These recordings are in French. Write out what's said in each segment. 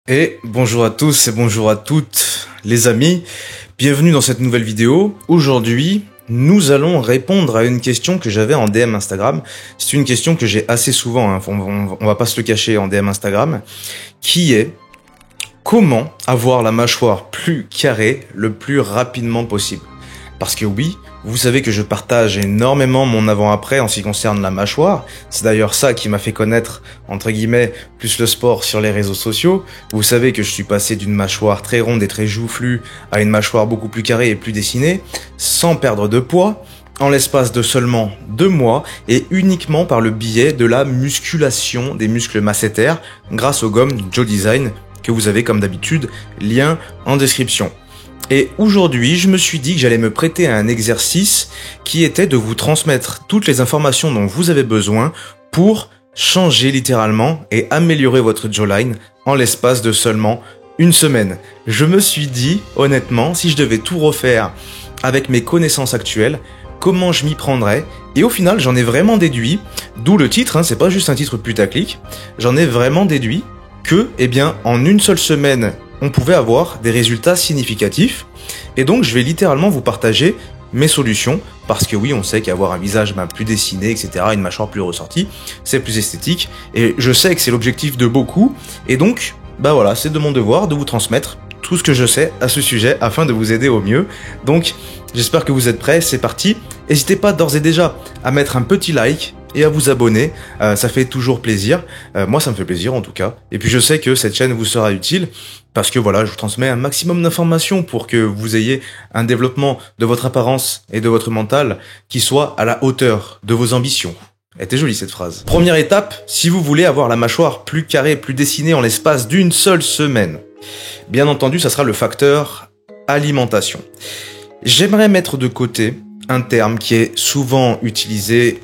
Et bonjour à tous et bonjour à toutes les amis, bienvenue dans cette nouvelle vidéo. Aujourd'hui, nous allons répondre à une question que j'avais en DM Instagram. C'est une question que j'ai assez souvent, hein. On va pas se le cacher en DM Instagram, qui est comment avoir la mâchoire plus carrée le plus rapidement possible. Parce que oui, vous savez que je partage énormément mon avant-après en ce qui concerne la mâchoire. C'est d'ailleurs ça qui m'a fait connaître, entre guillemets, plus le sport sur les réseaux sociaux. Vous savez que je suis passé d'une mâchoire très ronde et très joufflue à une mâchoire beaucoup plus carrée et plus dessinée, sans perdre de poids, en l'espace de seulement 2 mois et uniquement par le biais de la musculation des muscles massétaires grâce aux gommes Joe Design que vous avez comme d'habitude, lien en description. Et aujourd'hui, je me suis dit que j'allais me prêter à un exercice qui était de vous transmettre toutes les informations dont vous avez besoin pour changer littéralement et améliorer votre jawline en l'espace de seulement une semaine. Je me suis dit, honnêtement, si je devais tout refaire avec mes connaissances actuelles, comment je m'y prendrais? Et au final, j'en ai vraiment déduit, d'où le titre, hein, c'est pas juste un titre putaclic, j'en ai vraiment déduit que, en une seule semaine, on pouvait avoir des résultats significatifs. Et donc, je vais littéralement vous partager mes solutions, parce que oui, on sait qu'avoir un visage plus dessiné, etc., une mâchoire plus ressortie, c'est plus esthétique. Et je sais que c'est l'objectif de beaucoup. Et donc, voilà, c'est de mon devoir de vous transmettre tout ce que je sais à ce sujet afin de vous aider au mieux. Donc, j'espère que vous êtes prêts, c'est parti. N'hésitez pas d'ores et déjà à mettre un petit like et à vous abonner, ça fait toujours plaisir. Moi, ça me fait plaisir en tout cas. Et puis je sais que cette chaîne vous sera utile parce que voilà, je vous transmets un maximum d'informations pour que vous ayez un développement de votre apparence et de votre mental qui soit à la hauteur de vos ambitions. Elle était jolie cette phrase. Première étape, si vous voulez avoir la mâchoire plus carrée, plus dessinée en l'espace d'une seule semaine, bien entendu, ça sera le facteur alimentation. J'aimerais mettre de côté un terme qui est souvent utilisé,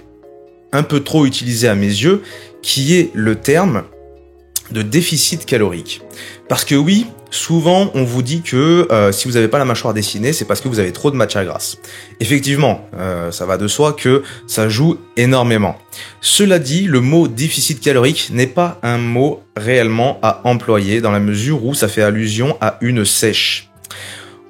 un peu trop utilisé à mes yeux, qui est le terme de déficit calorique. Parce que oui, souvent on vous dit que si vous n'avez pas la mâchoire dessinée, c'est parce que vous avez trop de matière grasse. Effectivement, ça va de soi que ça joue énormément. Cela dit, le mot déficit calorique n'est pas un mot réellement à employer dans la mesure où ça fait allusion à une sèche.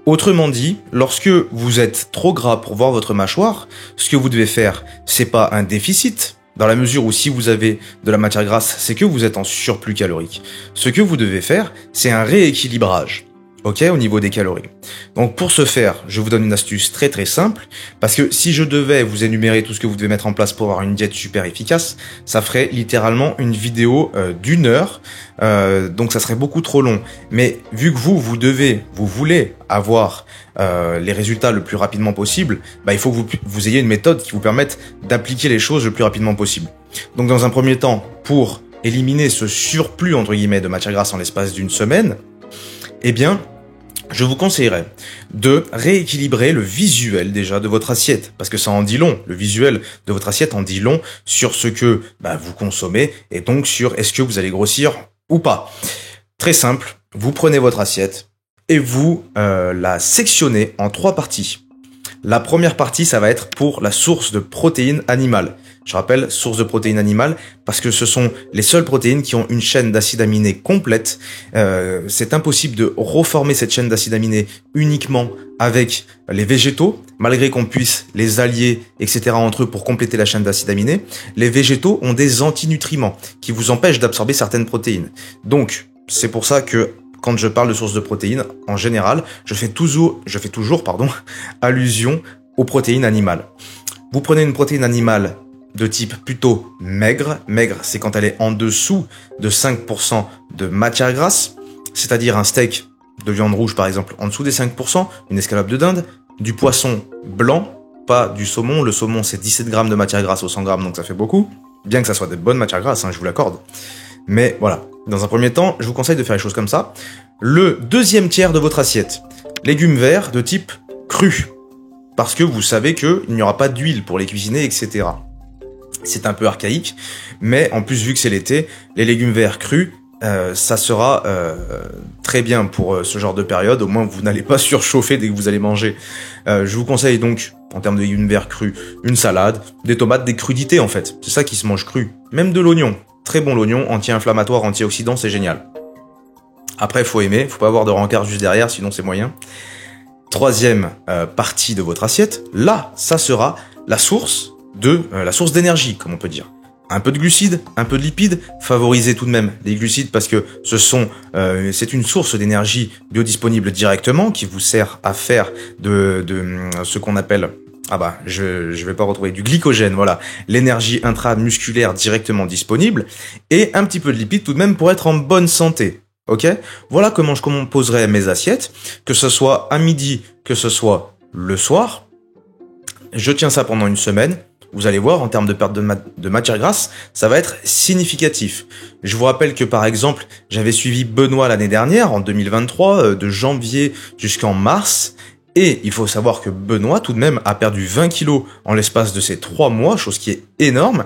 Autrement dit, lorsque vous êtes trop gras pour voir votre mâchoire, ce que vous devez faire, c'est pas un déficit, dans la mesure où si vous avez de la matière grasse, c'est que vous êtes en surplus calorique. Ce que vous devez faire, c'est un rééquilibrage, ok, au niveau des calories. Donc pour ce faire, je vous donne une astuce très très simple, parce que si je devais vous énumérer tout ce que vous devez mettre en place pour avoir une diète super efficace, ça ferait littéralement une vidéo d'1 heure, donc ça serait beaucoup trop long. Mais vu que vous voulez avoir les résultats le plus rapidement possible, il faut que vous ayez une méthode qui vous permette d'appliquer les choses le plus rapidement possible. Donc dans un premier temps, pour éliminer ce surplus entre guillemets de matière grasse en l'espace d'une semaine, je vous conseillerais de rééquilibrer le visuel déjà de votre assiette, parce que ça en dit long, le visuel de votre assiette en dit long sur ce que vous consommez et donc sur est-ce que vous allez grossir ou pas. Très simple, vous prenez votre assiette et vous la sectionnez en 3 parties. La première partie, ça va être pour la source de protéines animales. Je rappelle, source de protéines animales, parce que ce sont les seules protéines qui ont une chaîne d'acides aminés complète. C'est impossible de reformer cette chaîne d'acides aminés uniquement avec les végétaux, malgré qu'on puisse les allier, etc. entre eux pour compléter la chaîne d'acides aminés. Les végétaux ont des antinutriments qui vous empêchent d'absorber certaines protéines. Donc, c'est pour ça que quand je parle de source de protéines, en général, je fais toujours, allusion aux protéines animales. Vous prenez une protéine animale de type plutôt maigre. Maigre, c'est quand elle est en dessous de 5% de matière grasse, c'est-à-dire un steak de viande rouge par exemple en dessous des 5%, une escalope de dinde, du poisson blanc, pas du saumon. Le saumon, c'est 17 grammes de matière grasse au 100 grammes, donc ça fait beaucoup. Bien que ça soit de bonnes matières grasses, je vous l'accorde. Mais voilà, dans un premier temps, je vous conseille de faire les choses comme ça. Le deuxième tiers de votre assiette, légumes verts de type cru, parce que vous savez qu'il n'y aura pas d'huile pour les cuisiner, etc. C'est un peu archaïque, mais en plus, vu que c'est l'été, les légumes verts crus, ça sera très bien pour ce genre de période. Au moins, vous n'allez pas surchauffer dès que vous allez manger. Je vous conseille donc, en termes de légumes verts crus, une salade, des tomates, des crudités en fait. C'est ça qui se mange cru. Même de l'oignon. Très bon l'oignon, anti-inflammatoire, antioxydant, c'est génial. Après, il faut aimer, faut pas avoir de rencard juste derrière, sinon c'est moyen. Troisième partie de votre assiette, là, ça sera la source d'énergie, comme on peut dire. Un peu de glucides, un peu de lipides, favorisez tout de même les glucides parce que c'est une source d'énergie biodisponible directement qui vous sert à faire de ce qu'on appelle, je vais pas retrouver, du glycogène, voilà, l'énergie intramusculaire directement disponible, et un petit peu de lipides tout de même pour être en bonne santé. Ok, voilà comment je composerai mes assiettes, que ce soit à midi, que ce soit le soir. Je tiens ça pendant une semaine. Vous allez voir, en termes de perte de matière grasse, ça va être significatif. Je vous rappelle que par exemple, j'avais suivi Benoît l'année dernière, en 2023, de janvier jusqu'en mars. Et il faut savoir que Benoît, tout de même, a perdu 20 kilos en l'espace de ces 3 mois, chose qui est énorme.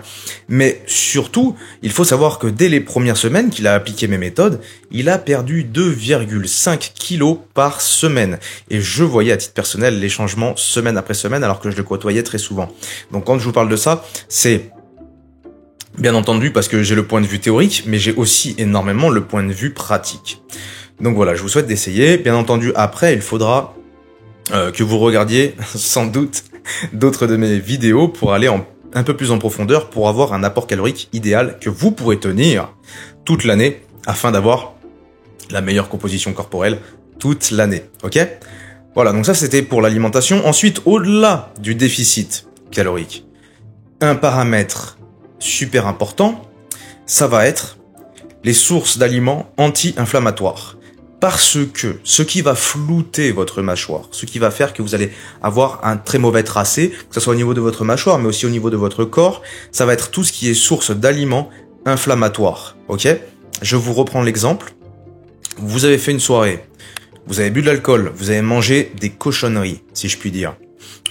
Mais surtout, il faut savoir que dès les premières semaines qu'il a appliqué mes méthodes, il a perdu 2,5 kilos par semaine. Et je voyais à titre personnel les changements semaine après semaine, alors que je le côtoyais très souvent. Donc quand je vous parle de ça, c'est bien entendu parce que j'ai le point de vue théorique, mais j'ai aussi énormément le point de vue pratique. Donc voilà, je vous souhaite d'essayer. Bien entendu, après, il faudra que vous regardiez sans doute d'autres de mes vidéos pour aller un peu plus en profondeur pour avoir un apport calorique idéal que vous pourrez tenir toute l'année afin d'avoir la meilleure composition corporelle toute l'année. Ok ? Voilà, donc ça c'était pour l'alimentation. Ensuite, au-delà du déficit calorique, un paramètre super important, ça va être les sources d'aliments anti-inflammatoires. Parce que ce qui va flouter votre mâchoire, ce qui va faire que vous allez avoir un très mauvais tracé, que ce soit au niveau de votre mâchoire, mais aussi au niveau de votre corps, ça va être tout ce qui est source d'aliments inflammatoires. Ok ? Je vous reprends l'exemple. Vous avez fait une soirée, vous avez bu de l'alcool, vous avez mangé des cochonneries, si je puis dire.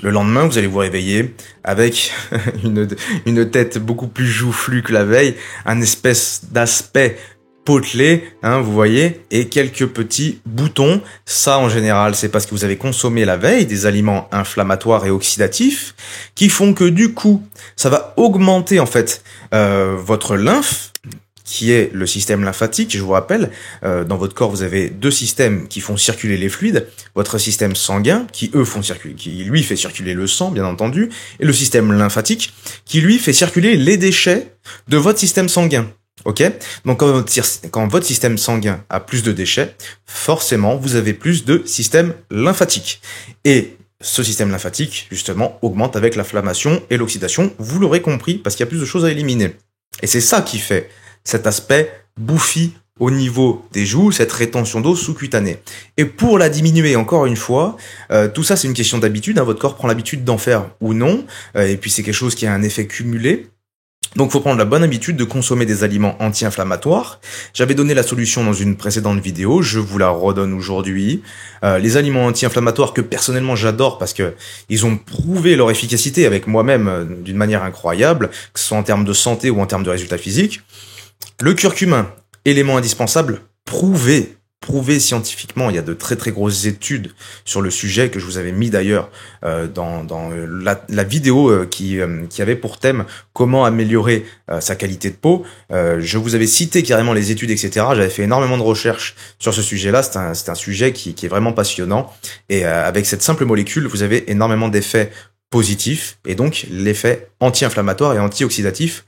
Le lendemain, vous allez vous réveiller avec une tête beaucoup plus joufflue que la veille, un espèce d'aspect potelé, vous voyez, et quelques petits boutons. Ça, en général, c'est parce que vous avez consommé la veille des aliments inflammatoires et oxydatifs qui font que du coup, ça va augmenter en fait votre lymphe, qui est le système lymphatique. Je vous rappelle, dans votre corps, vous avez deux systèmes qui font circuler les fluides. Votre système sanguin, qui lui fait circuler le sang, bien entendu, et le système lymphatique, qui lui fait circuler les déchets de votre système sanguin. Ok ? Donc quand votre système sanguin a plus de déchets, forcément, vous avez plus de système lymphatique. Et ce système lymphatique, justement, augmente avec l'inflammation et l'oxydation. Vous l'aurez compris, parce qu'il y a plus de choses à éliminer. Et c'est ça qui fait cet aspect bouffi au niveau des joues, cette rétention d'eau sous-cutanée. Et pour la diminuer, encore une fois, tout ça c'est une question d'habitude, votre corps prend l'habitude d'en faire ou non, et puis c'est quelque chose qui a un effet cumulé. Donc, faut prendre la bonne habitude de consommer des aliments anti-inflammatoires. J'avais donné la solution dans une précédente vidéo, je vous la redonne aujourd'hui. Les aliments anti-inflammatoires que personnellement j'adore parce que ils ont prouvé leur efficacité avec moi-même d'une manière incroyable, que ce soit en termes de santé ou en termes de résultats physiques. Le curcumin, élément indispensable, prouvé scientifiquement. Il y a de très très grosses études sur le sujet que je vous avais mis d'ailleurs dans la vidéo qui avait pour thème comment améliorer sa qualité de peau. Je vous avais cité carrément les études, etc. J'avais fait énormément de recherches sur ce sujet-là. C'est un sujet qui est vraiment passionnant. Et avec cette simple molécule, vous avez énormément d'effets positifs et donc l'effet anti-inflammatoire et anti-oxydatif.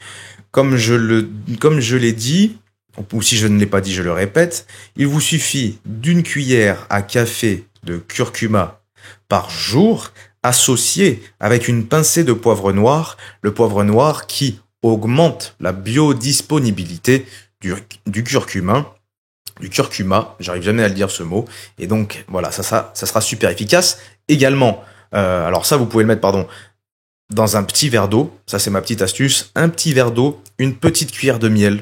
Comme je l'ai dit, ou si je ne l'ai pas dit, je le répète, il vous suffit d'une cuillère à café de curcuma par jour, associé avec une pincée de poivre noir, le poivre noir qui augmente la biodisponibilité du curcuma, j'arrive jamais à le dire ce mot, et donc voilà, ça sera super efficace. Également, alors ça vous pouvez le mettre, dans un petit verre d'eau, ça c'est ma petite astuce, un petit verre d'eau, une petite cuillère de miel,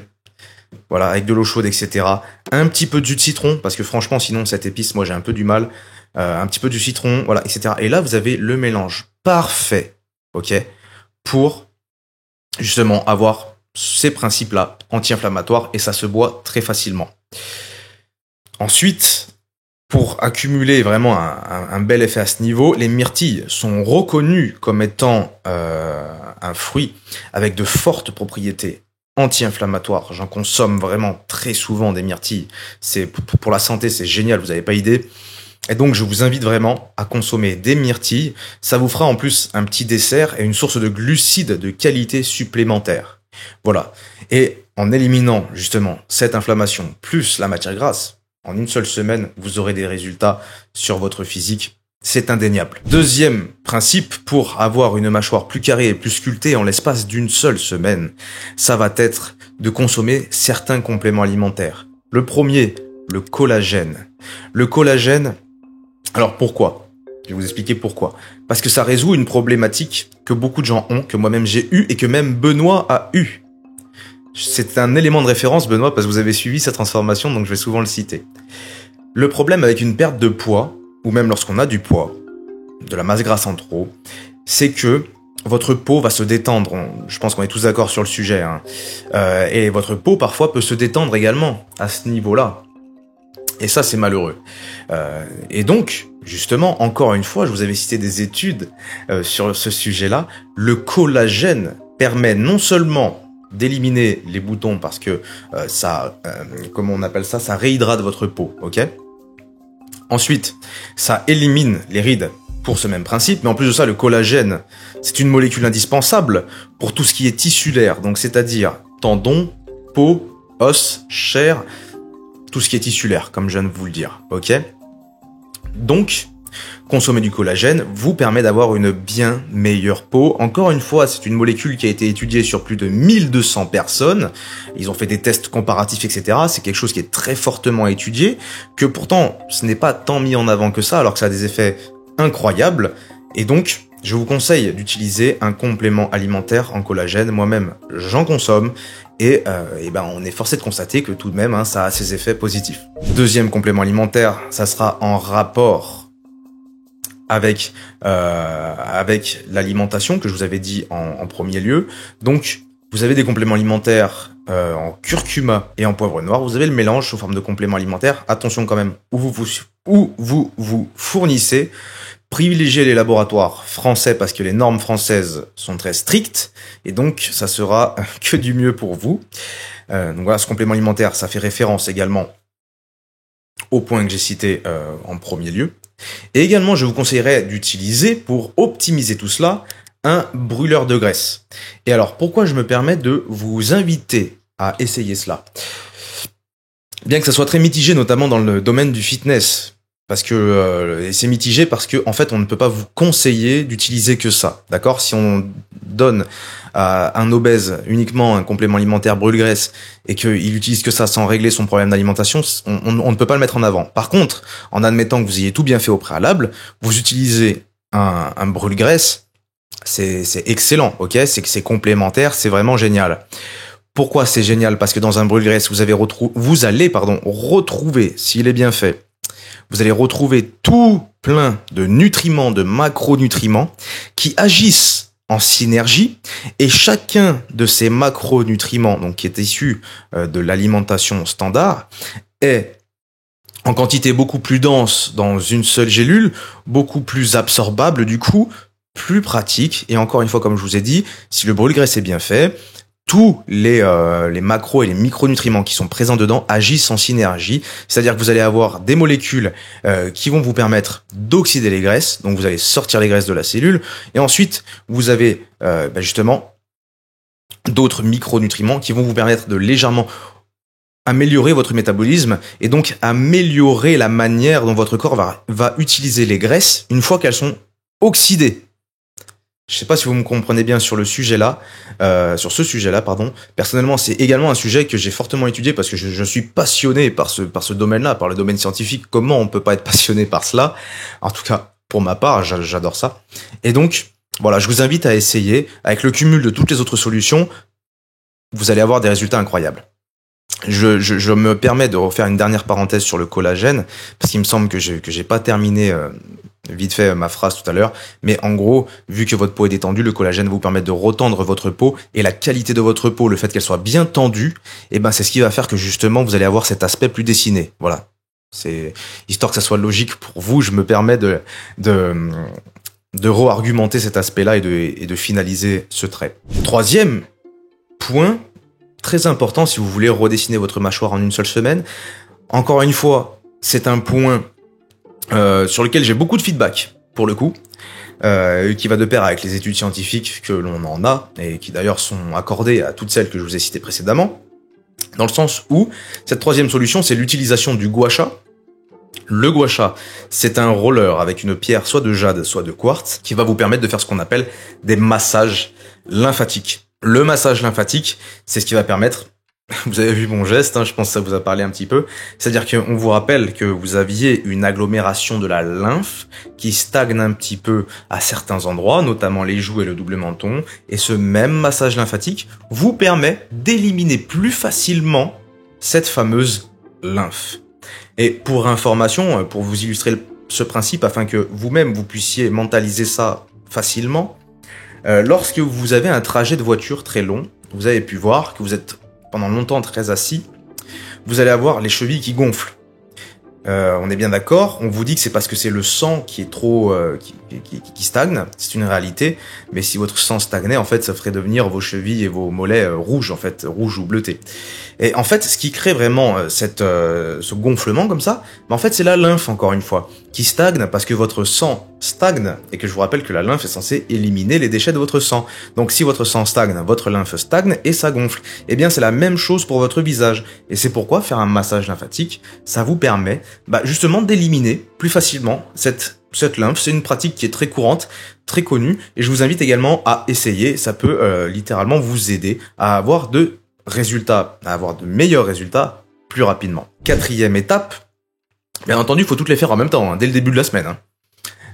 voilà, avec de l'eau chaude, etc. Un petit peu de jus de citron, parce que franchement, sinon, cette épice, moi, j'ai un peu du mal. Un petit peu de citron, voilà, etc. Et là, vous avez le mélange parfait, ok, pour justement avoir ces principes-là anti-inflammatoires, et ça se boit très facilement. Ensuite, pour accumuler vraiment un bel effet à ce niveau, les myrtilles sont reconnues comme étant un fruit avec de fortes propriétés anti-inflammatoire. J'en consomme vraiment très souvent des myrtilles. C'est pour la santé, c'est génial, vous n'avez pas idée. Et donc, je vous invite vraiment à consommer des myrtilles. Ça vous fera en plus un petit dessert et une source de glucides de qualité supplémentaire. Voilà. Et en éliminant justement cette inflammation plus la matière grasse, en une seule semaine, vous aurez des résultats sur votre physique. C'est indéniable. Deuxième principe pour avoir une mâchoire plus carrée et plus sculptée en l'espace d'une seule semaine, ça va être de consommer certains compléments alimentaires. Le premier, le collagène. Le collagène, alors pourquoi? Je vais vous expliquer pourquoi. Parce que ça résout une problématique que beaucoup de gens ont, que moi-même j'ai eu et que même Benoît a eu. C'est un élément de référence, Benoît, parce que vous avez suivi sa transformation, donc je vais souvent le citer. Le problème avec une perte de poids, ou même lorsqu'on a du poids, de la masse grasse en trop, c'est que votre peau va se détendre. Je pense qu'on est tous d'accord sur le sujet. Hein. Et votre peau, parfois, peut se détendre également à ce niveau-là. Et ça, c'est malheureux. Et donc, justement, encore une fois, je vous avais cité des études sur ce sujet-là. Le collagène permet non seulement d'éliminer les boutons parce que ça, comment on appelle ça, ça réhydrate votre peau, ok? Ensuite, ça élimine les rides pour ce même principe, mais en plus de ça, le collagène, c'est une molécule indispensable pour tout ce qui est tissulaire, donc c'est-à-dire tendons, peau, os, chair, tout ce qui est tissulaire, comme je viens de vous le dire, ok? Donc, consommer du collagène vous permet d'avoir une bien meilleure peau. Encore une fois, c'est une molécule qui a été étudiée sur plus de 1200 personnes. Ils ont fait des tests comparatifs, etc. C'est quelque chose qui est très fortement étudié, que pourtant, ce n'est pas tant mis en avant que ça, alors que ça a des effets incroyables. Et donc, je vous conseille d'utiliser un complément alimentaire en collagène. Moi-même, j'en consomme. Et ben, on est forcé de constater que tout de même, hein, ça a ses effets positifs. Deuxième complément alimentaire, ça sera en rapport avec l'alimentation que je vous avais dit en premier lieu. Donc, vous avez des compléments alimentaires en curcuma et en poivre noir. Vous avez le mélange sous forme de compléments alimentaires. Attention quand même où vous fournissez. Privilégiez les laboratoires français parce que les normes françaises sont très strictes et donc ça sera que du mieux pour vous. Donc voilà, ce complément alimentaire, ça fait référence également au point que j'ai cité en premier lieu. Et également, je vous conseillerais d'utiliser, pour optimiser tout cela, un brûleur de graisse. Et alors, pourquoi je me permets de vous inviter à essayer cela? Bien que ça soit très mitigé, notamment dans le domaine du fitness, parce que c'est mitigé parce que en fait, on ne peut pas vous conseiller d'utiliser que ça, d'accord? Si on donne à un obèse uniquement un complément alimentaire brûle-graisse et qu'il utilise que ça sans régler son problème d'alimentation, on ne peut pas le mettre en avant. Par contre, en admettant que vous ayez tout bien fait au préalable, vous utilisez un brûle-graisse, c'est excellent, ok? C'est complémentaire, c'est vraiment génial. Pourquoi c'est génial? Parce que dans un brûle-graisse, vous allez retrouver, s'il est bien fait, vous allez retrouver tout plein de nutriments, de macronutriments qui agissent en synergie, et chacun de ces macronutriments, donc qui est issu de l'alimentation standard, est en quantité beaucoup plus dense dans une seule gélule, beaucoup plus absorbable du coup, plus pratique. Et encore une fois, comme je vous ai dit, si le brûle-graisse est bien fait, tous les macros et les micronutriments qui sont présents dedans agissent en synergie, c'est-à-dire que vous allez avoir des molécules qui vont vous permettre d'oxyder les graisses, donc vous allez sortir les graisses de la cellule, et ensuite vous avez justement d'autres micronutriments qui vont vous permettre de légèrement améliorer votre métabolisme et donc améliorer la manière dont votre corps va utiliser les graisses une fois qu'elles sont oxydées. Je sais pas si vous me comprenez bien sur le sujet-là, sur ce sujet-là, pardon. Personnellement, c'est également un sujet que j'ai fortement étudié parce que je suis passionné par ce domaine-là, par le domaine scientifique. Comment on peut pas être passionné par cela? En tout cas, pour ma part, j'adore ça. Et donc, voilà, je vous invite à essayer. Avec le cumul de toutes les autres solutions, vous allez avoir des résultats incroyables. Je me permets de refaire une dernière parenthèse sur le collagène parce qu'il me semble que j'ai pas terminé vite fait ma phrase tout à l'heure, mais en gros, vu que votre peau est détendue, le collagène vous permet de retendre votre peau, et la qualité de votre peau, le fait qu'elle soit bien tendue, et ben c'est ce qui va faire que justement vous allez avoir cet aspect plus dessiné. Voilà, c'est histoire que ça soit logique pour vous. Je me permets de re-argumenter cet aspect-là et de finaliser ce trait. Troisième point très important si vous voulez redessiner votre mâchoire en une seule semaine. Encore une fois, c'est un point sur lequel j'ai beaucoup de feedback, pour le coup, qui va de pair avec les études scientifiques que l'on en a, et qui d'ailleurs sont accordées à toutes celles que je vous ai citées précédemment, dans le sens où cette troisième solution, c'est l'utilisation du gua sha. Le gua sha, c'est un roller avec une pierre soit de jade, soit de quartz, qui va vous permettre de faire ce qu'on appelle des massages lymphatiques. Le massage lymphatique, c'est ce qui va permettre, vous avez vu mon geste, je pense que ça vous a parlé un petit peu, c'est-à-dire qu'on vous rappelle que vous aviez une agglomération de la lymphe qui stagne un petit peu à certains endroits, notamment les joues et le double menton, et ce même massage lymphatique vous permet d'éliminer plus facilement cette fameuse lymphe. Et pour information, pour vous illustrer ce principe, afin que vous-même vous puissiez mentaliser ça facilement, lorsque vous avez un trajet de voiture très long, vous avez pu voir que vous êtes pendant longtemps très assis, vous allez avoir les chevilles qui gonflent. On est bien d'accord, on vous dit que c'est parce que c'est le sang qui est trop qui stagne, c'est une réalité, mais si votre sang stagnait, en fait, ça ferait devenir vos chevilles et vos mollets rouges, en fait, rouges ou bleutés. Et en fait, ce qui crée vraiment ce gonflement comme ça, en fait, c'est la lymphe, encore une fois, qui stagne parce que votre sang stagne, et que je vous rappelle que la lymphe est censée éliminer les déchets de votre sang. Donc si votre sang stagne, votre lymphe stagne et ça gonfle. Eh bien, c'est la même chose pour votre visage. Et c'est pourquoi faire un massage lymphatique, ça vous permet justement d'éliminer plus facilement cette lymphe. C'est une pratique qui est très courante, très connue, et je vous invite également à essayer. Ça peut littéralement vous aider à avoir de meilleurs résultats plus rapidement. Quatrième étape, bien entendu, il faut toutes les faire en même temps, dès le début de la semaine.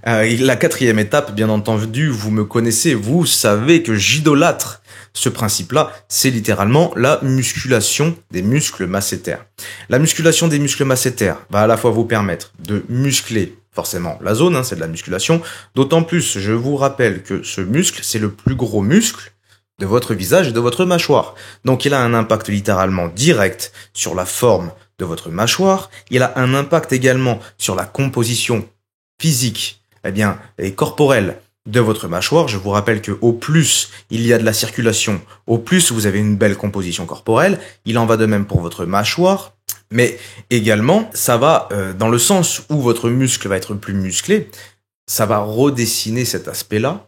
La quatrième étape, bien entendu, vous me connaissez, vous savez que j'idolâtre ce principe-là, c'est littéralement la musculation des muscles masséters. La musculation des muscles masséters va à la fois vous permettre de muscler forcément la zone, c'est de la musculation, d'autant plus, je vous rappelle que ce muscle, c'est le plus gros muscle de votre visage et de votre mâchoire. Donc il a un impact littéralement direct sur la forme de votre mâchoire, il a un impact également sur la composition physique et corporelle de votre mâchoire. Je vous rappelle que au plus il y a de la circulation, au plus vous avez une belle composition corporelle. Il en va de même pour votre mâchoire, mais également ça va dans le sens où votre muscle va être plus musclé, ça va redessiner cet aspect-là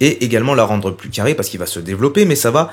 et également la rendre plus carrée parce qu'il va se développer, mais ça va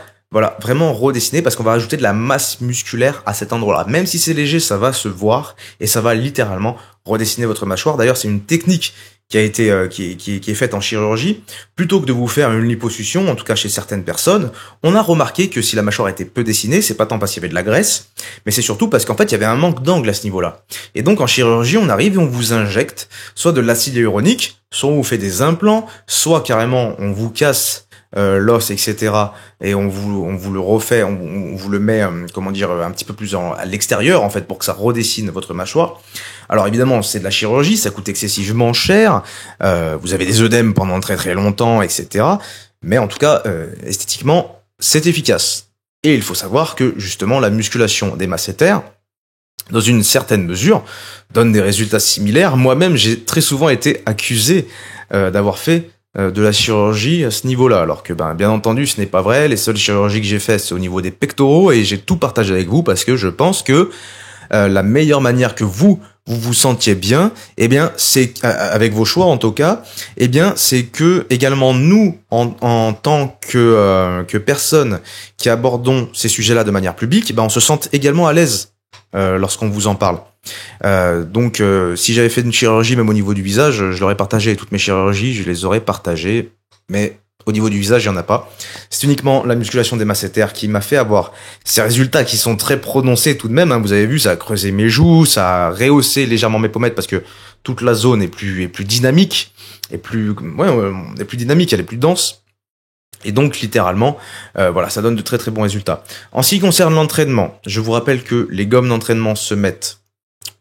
vraiment redessiner parce qu'on va ajouter de la masse musculaire à cet endroit-là. Même si c'est léger, ça va se voir et ça va littéralement redessiner votre mâchoire. D'ailleurs, c'est une technique qui a été qui est faite en chirurgie. Plutôt que de vous faire une liposuction, en tout cas chez certaines personnes, on a remarqué que si la mâchoire était peu dessinée, c'est pas tant parce qu'il y avait de la graisse, mais c'est surtout parce qu'en fait il y avait un manque d'angle à ce niveau-là. Et donc en chirurgie, on arrive et on vous injecte soit de l'acide hyaluronique, soit on vous fait des implants, soit carrément on vous casse l'os, etc. Et on vous le refait, on vous le met, un petit peu plus à l'extérieur, en fait, pour que ça redessine votre mâchoire. Alors évidemment, c'est de la chirurgie, ça coûte excessivement cher, vous avez des œdèmes pendant très très longtemps, etc. Mais en tout cas, esthétiquement, c'est efficace. Et il faut savoir que, justement, la musculation des masséters, dans une certaine mesure, donne des résultats similaires. Moi-même, j'ai très souvent été accusé d'avoir fait de la chirurgie à ce niveau-là, alors que bien entendu ce n'est pas vrai. Les seules chirurgies que j'ai faites c'est au niveau des pectoraux et j'ai tout partagé avec vous parce que je pense que la meilleure manière que vous vous sentiez bien, c'est avec vos choix en tout cas, c'est que également nous en tant que personnes qui abordons ces sujets-là de manière publique, on se sente également à l'aise lorsqu'on vous en parle. Donc si j'avais fait une chirurgie même au niveau du visage, je l'aurais partagé. Toutes mes chirurgies, je les aurais partagées, mais au niveau du visage, il n'y en a pas. C'est uniquement la musculation des masséters qui m'a fait avoir ces résultats qui sont très prononcés tout de même. Vous avez vu, ça a creusé mes joues, ça a rehaussé légèrement mes pommettes parce que toute la zone est plus dynamique, est plus dynamique, elle est plus dense. Et donc, littéralement, ça donne de très très bons résultats. En ce qui concerne l'entraînement, je vous rappelle que les gommes d'entraînement se mettent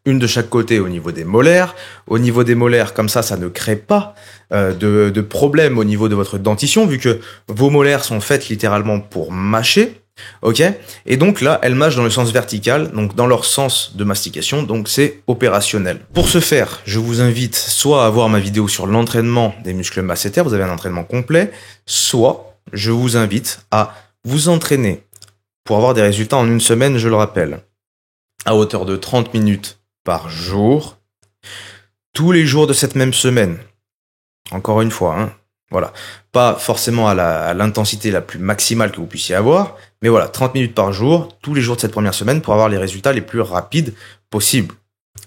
une de chaque côté au niveau des molaires. Au niveau des molaires, comme ça ne crée pas de problème au niveau de votre dentition, vu que vos molaires sont faites littéralement pour mâcher. Ok, et donc là, elles mâchent dans le sens vertical, donc dans leur sens de mastication, donc c'est opérationnel. Pour ce faire, je vous invite soit à voir ma vidéo sur l'entraînement des muscles masséters, vous avez un entraînement complet, soit je vous invite à vous entraîner pour avoir des résultats en une semaine, je le rappelle, à hauteur de 30 minutes par jour, tous les jours de cette même semaine. Encore une fois, hein. Voilà. Pas forcément à l'intensité la plus maximale que vous puissiez avoir, mais voilà, 30 minutes par jour, tous les jours de cette première semaine pour avoir les résultats les plus rapides possibles.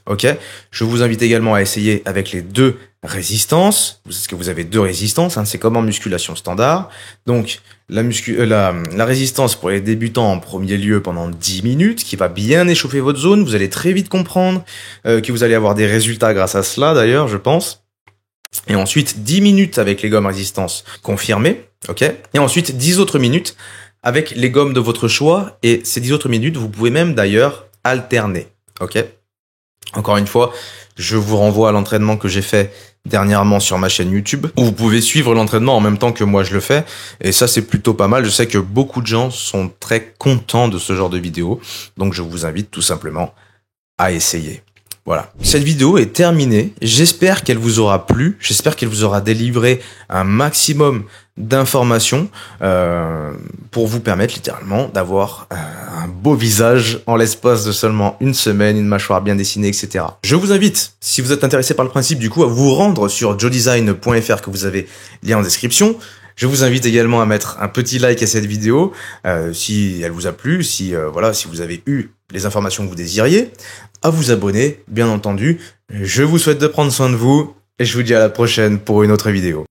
Ok? Je vous invite également à essayer avec les 2 résistances, parce que vous avez 2 résistances, hein, c'est comme en musculation standard. Donc, la résistance pour les débutants en premier lieu pendant 10 minutes, qui va bien échauffer votre zone, vous allez très vite comprendre que vous allez avoir des résultats grâce à cela d'ailleurs, je pense. Et ensuite, 10 minutes avec les gommes résistance confirmées, ok? Et ensuite, 10 autres minutes avec les gommes de votre choix, et ces 10 autres minutes, vous pouvez même d'ailleurs alterner, ok? Encore une fois, je vous renvoie à l'entraînement que j'ai fait dernièrement sur ma chaîne YouTube, où vous pouvez suivre l'entraînement en même temps que moi je le fais, et ça c'est plutôt pas mal. Je sais que beaucoup de gens sont très contents de ce genre de vidéo, donc je vous invite tout simplement à essayer. Voilà, cette vidéo est terminée, j'espère qu'elle vous aura plu, j'espère qu'elle vous aura délivré un maximum d'informations pour vous permettre littéralement d'avoir un beau visage en l'espace de seulement une semaine, une mâchoire bien dessinée, etc. Je vous invite, si vous êtes intéressé par le principe du coup, à vous rendre sur joedesign.fr que vous avez lien en description. Je vous invite également à mettre un petit like à cette vidéo si elle vous a plu, si vous avez eu les informations que vous désiriez, à vous abonner, bien entendu. Je vous souhaite de prendre soin de vous et je vous dis à la prochaine pour une autre vidéo.